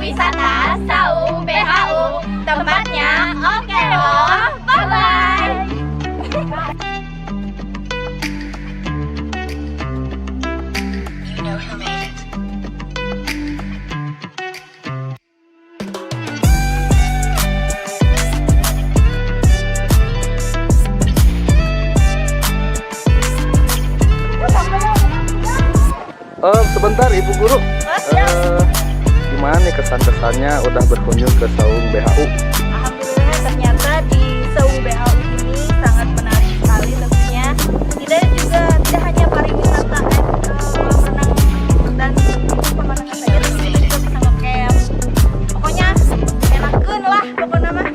wisata Saung BHU. Tempatnya oke loh. Bye-bye. Sebentar Ibu Guru, gimana nih kesan-kesannya udah berkunjung ke Saung BHU? Alhamdulillah ternyata di Saung BHU ini sangat menarik sekali tentunya. Tidak hanya pariwisata kolam renang dan pemandangan saja, tapi kita juga bisa ngecamp. Pokoknya enakeun lah pokoknya mah.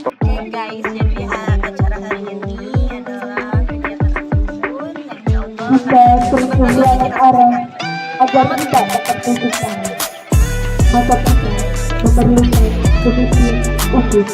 Oke guys, jadi acara hari ini adalah kegiatan tersebut yang insyaallah agar kita dapat tunjukkan mata kita memerlukan sedikit ukur.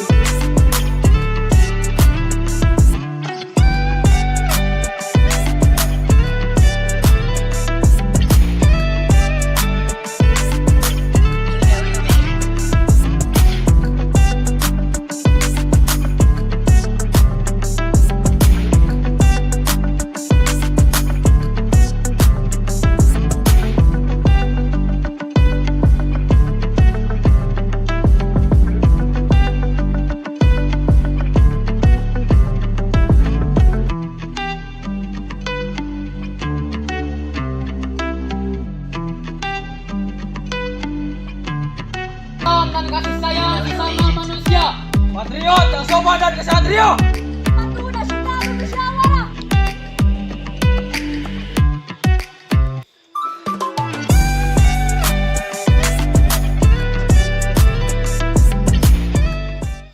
Dan kasih sayang sesama manusia, patriot yang sopan dan kesatria.